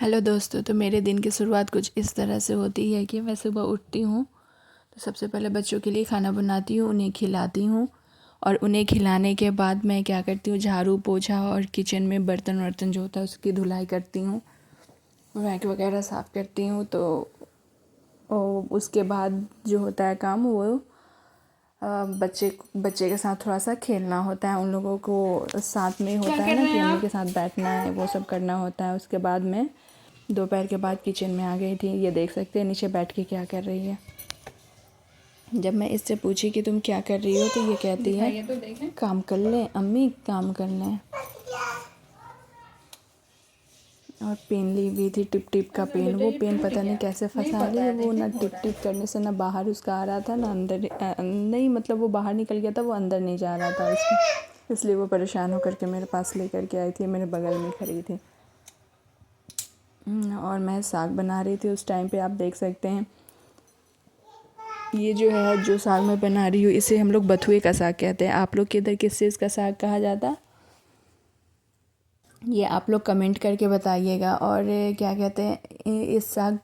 Hello दोस्तों। तो मेरे दिन की शुरुआत कुछ इस तरह से होती है कि मैं सुबह उठती हूँ तो सबसे पहले बच्चों के लिए खाना बनाती हूँ, उन्हें खिलाती हूँ। और उन्हें खिलाने के बाद मैं क्या करती हूँ, झाड़ू पोछा और किचन में बर्तन वर्तन जो होता है उसकी धुलाई करती हूँ, रैक वगैरह साफ़ करती हूँ। तो उसके बाद जो होता है काम वो बच्चे बच्चे के साथ थोड़ा सा खेलना होता है। उन लोगों को साथ में होता है ना कि उन्हीं के साथ बैठना है, वो सब करना होता है। उसके बाद मैं दोपहर के बाद किचन में आ गई थी। ये देख सकते हैं नीचे बैठ के क्या कर रही है। जब मैं इससे पूछी कि तुम क्या कर रही हो तो ये कहती है तो काम कर लें अम्मी, काम कर लें। और पेन ली हुई थी, टिप टिप का पेन। वो पेन पता नहीं कैसे फंसा ली, वो ना टिप टिप करने से ना बाहर उसका आ रहा था ना अंदर, नहीं मतलब वो बाहर निकल गया था, वो अंदर नहीं जा रहा था उसमें। इसलिए वो परेशान होकर के मेरे पास लेकर के आई थी, मेरे बगल में खड़ी थी। और मैं साग बना रही थी उस टाइम पे। आप देख सकते हैं ये जो है, जो साग मैं बना रही हूँ इसे हम लोग बथुए का साग कहते हैं। आप लोग के इधर किस चीज़ का साग कहा जाता, ये आप लोग कमेंट करके बताइएगा। और क्या कहते हैं, इस साग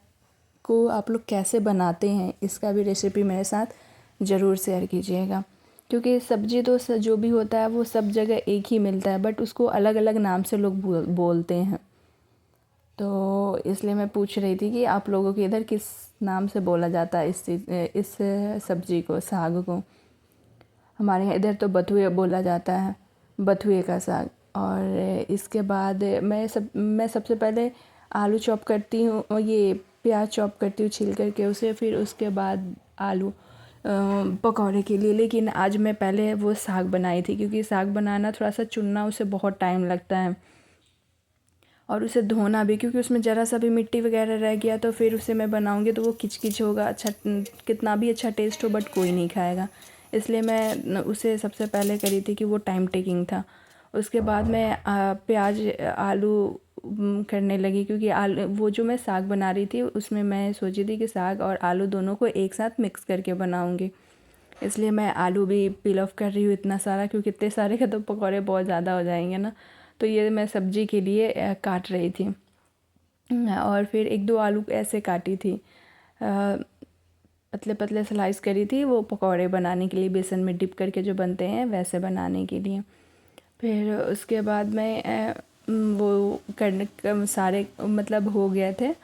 को आप लोग कैसे बनाते हैं इसका भी रेसिपी मेरे साथ ज़रूर शेयर कीजिएगा। क्योंकि सब्ज़ी तो जो भी होता है वो सब जगह एक ही मिलता है, बट उसको अलग अलग नाम से लोग बोलते हैं। तो इसलिए मैं पूछ रही थी कि आप लोगों के इधर किस नाम से बोला जाता है इस सब्ज़ी को, साग को। हमारे यहाँ इधर तो बथुए बोला जाता है, बथुए का साग। और इसके बाद मैं सबसे पहले आलू चॉप करती हूँ, और ये प्याज चॉप करती हूँ छील करके उसे। फिर उसके बाद आलू पकौड़े के लिए। लेकिन आज मैं पहले वो साग बनाई थी, क्योंकि साग बनाना थोड़ा सा चुनना उसे बहुत टाइम लगता है, और उसे धोना भी, क्योंकि उसमें ज़रा सा भी मिट्टी वगैरह रह गया तो फिर उसे मैं बनाऊंगी तो वो किच किच होगा। अच्छा, कितना भी अच्छा टेस्ट हो बट कोई नहीं खाएगा। इसलिए मैं उसे सबसे पहले करी थी कि वो टाइम टेकिंग था। उसके बाद मैं प्याज आलू करने लगी, क्योंकि आलू वो जो मैं साग बना रही थी उसमें मैं सोची थी कि साग और आलू दोनों को एक साथ मिक्स करके बनाऊँगी। इसलिए मैं आलू भी पील ऑफ कर रही हूँ इतना सारा, क्योंकि इतने सारे के तो पकौड़े बहुत ज़्यादा हो जाएंगे ना। तो ये मैं सब्ज़ी के लिए काट रही थी। और फिर एक दो आलू ऐसे काटी थी, पतले पतले स्लाइस करी थी, वो पकौड़े बनाने के लिए बेसन में डिप करके जो बनते हैं वैसे बनाने के लिए। फिर उसके बाद मैं वो करने सारे मतलब हो गए थे।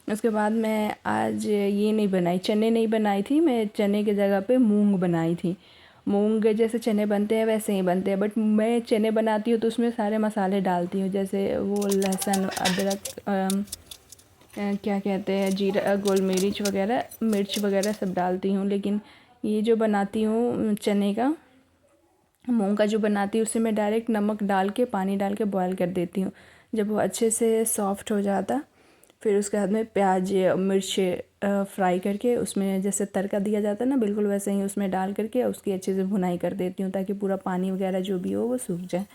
उसके बाद मैं आज ये नहीं बनाई, चने नहीं बनाई थी। मैं चने की जगह पे मूंग बनाई थी। मूंग जैसे चने बनते हैं वैसे ही बनते हैं, बट मैं चने बनाती हूँ तो उसमें सारे मसाले डालती हूँ, जैसे वो लहसुन अदरक क्या कहते हैं, जीरा गोल मिर्च वगैरह सब डालती हूँ। लेकिन ये जो बनाती हूँ चने का, मूंग का जो बनाती हूँ उसे मैं डायरेक्ट नमक डाल के पानी डाल के बॉयल कर देती हूँ। जब वो अच्छे से सॉफ्ट हो जाता फिर उसके बाद में प्याज मिर्च फ्राई करके उसमें जैसे तड़का दिया जाता है ना, बिल्कुल वैसे ही उसमें डाल करके उसकी अच्छे से भुनाई कर देती हूँ, ताकि पूरा पानी वगैरह जो भी हो वो सूख जाए।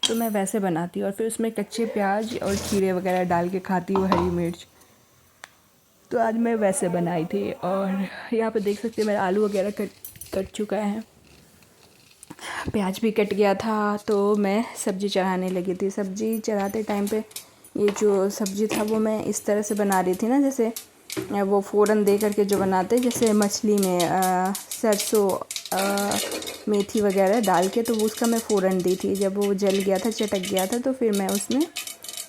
तो मैं वैसे बनाती हूँ। और फिर उसमें कच्चे प्याज और खीरे वगैरह डाल के खाती हूँ, हरी मिर्च। तो आज मैं वैसे बनाई थी। और यहाँ पे देख सकते हैं मेरा आलू वगैरह कट चुका है, प्याज भी कट गया था। तो मैं सब्ज़ी चढ़ाने लगी थी। सब्ज़ी चढ़ाते टाइम पे ये जो सब्ज़ी था वो मैं इस तरह से बना रही थी ना, जैसे वो फ़ोरन दे करके जो बनाते हैं, जैसे मछली में सरसों मेथी वगैरह डाल के, तो वो उसका मैं फ़ोरन दी थी। जब वो जल गया था, चटक गया था, तो फिर मैं उसमें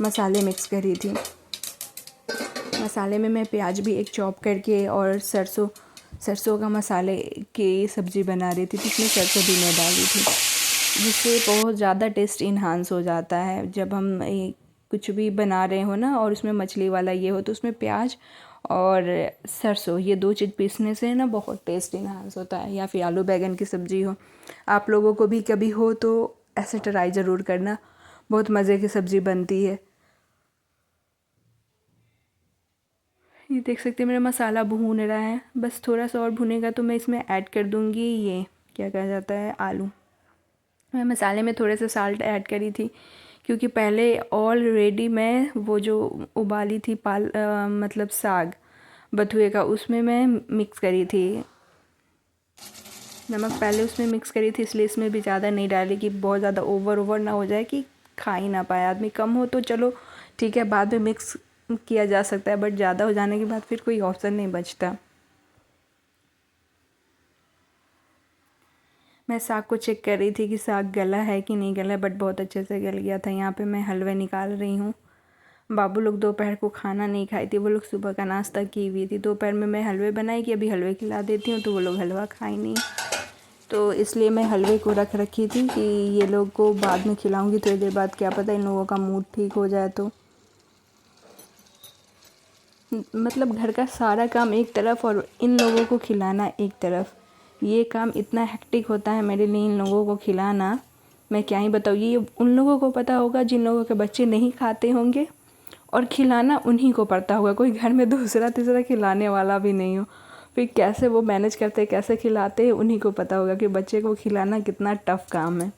मसाले मिक्स करी थी। मसाले में मैं प्याज भी एक चॉप करके और सरसों का मसाले की सब्ज़ी बना रही थी, जिसमें सरसों भी मैं डाली थी, जिससे बहुत ज़्यादा टेस्ट इन्हांस हो जाता है। जब हम कुछ भी बना रहे हो ना और उसमें मछली वाला ये हो, तो उसमें प्याज और सरसों ये दो चीज़ पीसने से ना बहुत टेस्ट इन्हांस होता है। या फिर आलू बैंगन की सब्ज़ी हो, आप लोगों को भी कभी हो तो ऐसे ट्राई ज़रूर करना, बहुत मज़े की सब्ज़ी बनती है। ये देख सकते हैं मेरा मसाला भून रहा है, बस थोड़ा सा और भुनेगा तो मैं इसमें ऐड कर दूँगी ये क्या कहा जाता है, आलू। मैं मसाले में थोड़े से साल्ट ऐड करी थी, क्योंकि पहले ऑलरेडी मैं वो जो उबाली थी मतलब साग बथुए का, उसमें मैं मिक्स करी थी नमक, पहले उसमें मिक्स करी थी। इसलिए इसमें भी ज़्यादा नहीं डाली कि बहुत ज़्यादा ओवर ना हो जाए कि खा ही ना पाए आदमी। कम हो तो चलो ठीक है, बाद में किया जा सकता है, बट ज़्यादा हो जाने के बाद फिर कोई ऑप्शन नहीं बचता। मैं साग को चेक कर रही थी कि साग गला है कि नहीं गला, बट बहुत अच्छे से गल गया था। यहाँ पे मैं हलवा निकाल रही हूँ। बाबू लोग दोपहर को खाना नहीं खाई थी, वो लोग सुबह का नाश्ता की हुई थी। दोपहर में मैं हलवे बनाई कि अभी हलवे खिला देती हूँ, तो वो लोग हलवा खाई नहीं, तो इसलिए मैं हलवे को रख रखी थी कि ये लोग को बाद में खिलाऊंगी थोड़ी देर बाद, क्या पता इन लोगों का मूड ठीक हो जाए। तो मतलब घर का सारा काम एक तरफ और इन लोगों को खिलाना एक तरफ, ये काम इतना हेक्टिक होता है मेरे लिए। इन लोगों को खिलाना मैं क्या ही बताऊँ, ये उन लोगों को पता होगा जिन लोगों के बच्चे नहीं खाते होंगे, और खिलाना उन्हीं को पड़ता होगा। कोई घर में दूसरा तीसरा खिलाने वाला भी नहीं हो, फिर कैसे वो मैनेज करते, कैसे खिलाते हैं, उन्हीं को पता होगा कि बच्चे को खिलाना कितना टफ काम है।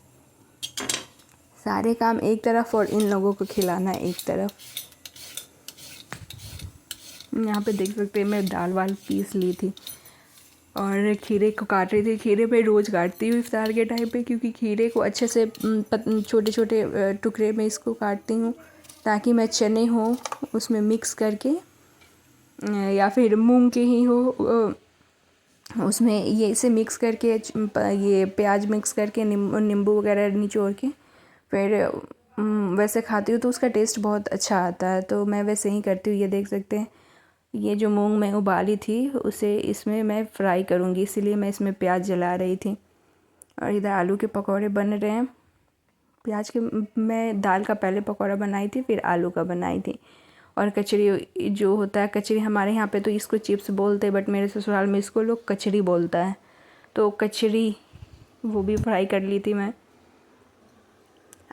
सारे काम एक तरफ और इन लोगों को खिलाना एक तरफ। यहाँ पे देख सकते हैं मैं दाल वाल पीस ली थी और खीरे को काट रही थी। खीरे पे रोज़ काटती हूँ इफ्तार के टाइम पे, क्योंकि खीरे को अच्छे से छोटे छोटे टुकड़े में इसको काटती हूँ, ताकि मैं चने हो उसमें मिक्स करके, या फिर मूंग के ही हो उसमें ये इसे मिक्स करके, ये प्याज मिक्स करके, नींबू वगैरह निचोड़ के फिर वैसे खाती हूँ, तो उसका टेस्ट बहुत अच्छा आता है। तो मैं वैसे ही करती हूँ। ये देख सकते हैं, ये जो मूंग मैं उबाली थी उसे इसमें मैं फ्राई करूँगी, इसीलिए मैं इसमें प्याज जला रही थी। और इधर आलू के पकौड़े बन रहे हैं। प्याज के मैं दाल का पहले पकौड़ा बनाई थी, फिर आलू का बनाई थी। और कचरी जो होता है, कचरी हमारे यहाँ पे तो इसको चिप्स बोलते हैं, बट मेरे ससुराल में इसको लोग कचरी बोलता है। तो कचरी वो भी फ्राई कर ली थी मैं।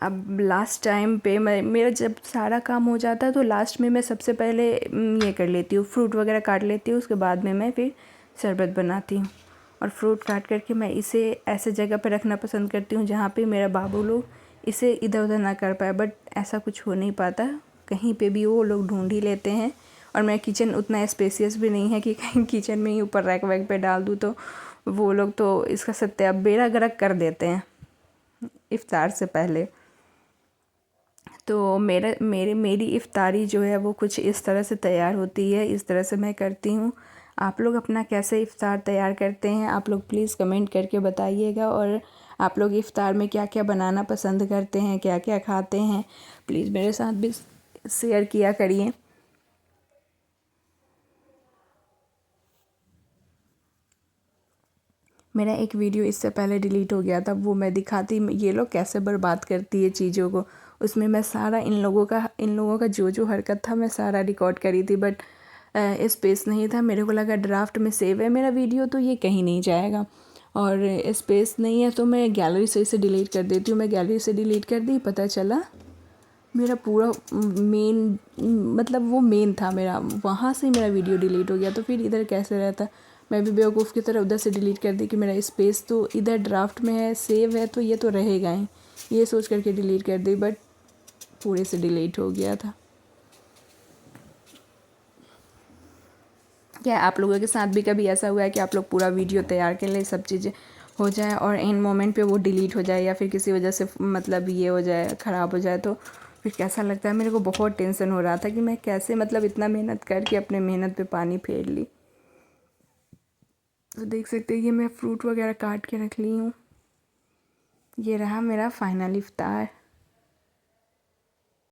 अब लास्ट टाइम पे मेरा जब सारा काम हो जाता है, तो लास्ट में मैं सबसे पहले ये कर लेती हूँ, फ्रूट वगैरह काट लेती हूँ। उसके बाद में मैं फिर शरबत बनाती हूँ। और फ्रूट काट करके मैं इसे ऐसे जगह पे रखना पसंद करती हूँ जहाँ पे मेरा बाबू लोग इसे इधर उधर ना कर पाए, बट ऐसा कुछ हो नहीं पाता। कहीं पे भी वो लोग ढूंढ ही लेते हैं। और मेरा किचन उतना स्पेसियस भी नहीं है कि कहीं किचन में ही ऊपर रैक वैक पे डाल दूँ, तो वो लोग तो इसका सत्या बेड़ा गर्क कर देते हैं इफ्तार से पहले। तो मेरी इफ्तारी जो है वो कुछ इस तरह से तैयार होती है, इस तरह से मैं करती हूँ। आप लोग अपना कैसे इफ्तार तैयार करते हैं, आप लोग प्लीज़ कमेंट करके बताइएगा। और आप लोग इफ्तार में क्या क्या बनाना पसंद करते हैं, क्या क्या खाते हैं, प्लीज़ मेरे साथ भी शेयर किया करिए। मेरा एक वीडियो इससे पहले डिलीट हो गया था, वो मैं दिखाती ये लोग कैसे बर्बाद करती है चीज़ों को। उसमें मैं सारा इन लोगों का जो जो हरकत था मैं सारा रिकॉर्ड करी थी, बट स्पेस नहीं था। मेरे को लगा ड्राफ्ट में सेव है मेरा वीडियो, तो ये कहीं नहीं जाएगा। और स्पेस नहीं है तो मैं गैलरी से इसे डिलीट कर देती हूँ। मैं गैलरी से डिलीट कर दी, पता चला मेरा पूरा मेन, मतलब वो मेन था मेरा, वहाँ से मेरा वीडियो डिलीट हो गया। तो फिर इधर कैसे रहता। मैं भी बेवकूफ़ की तरह उधर से डिलीट कर दी कि मेरा स्पेस तो इधर ड्राफ्ट में है, सेव है, तो ये तो रहेगा ही, ये सोच करके डिलीट कर दी, बट पूरे से डिलीट हो गया था। क्या आप लोगों के साथ भी कभी ऐसा हुआ है कि आप लोग पूरा वीडियो तैयार कर ले, सब चीज़ें हो जाए और इन मोमेंट पे वो डिलीट हो जाए, या फिर किसी वजह से मतलब ये हो जाए, ख़राब हो जाए, तो फिर कैसा लगता है। मेरे को बहुत टेंशन हो रहा था कि मैं कैसे मतलब इतना मेहनत करके अपने मेहनत पे पानी फेर ली। तो देख सकते हैं, ये मैं फ्रूट वगैरह काट के रख ली हूँ। ये रहा मेरा फाइनल इफ्तार।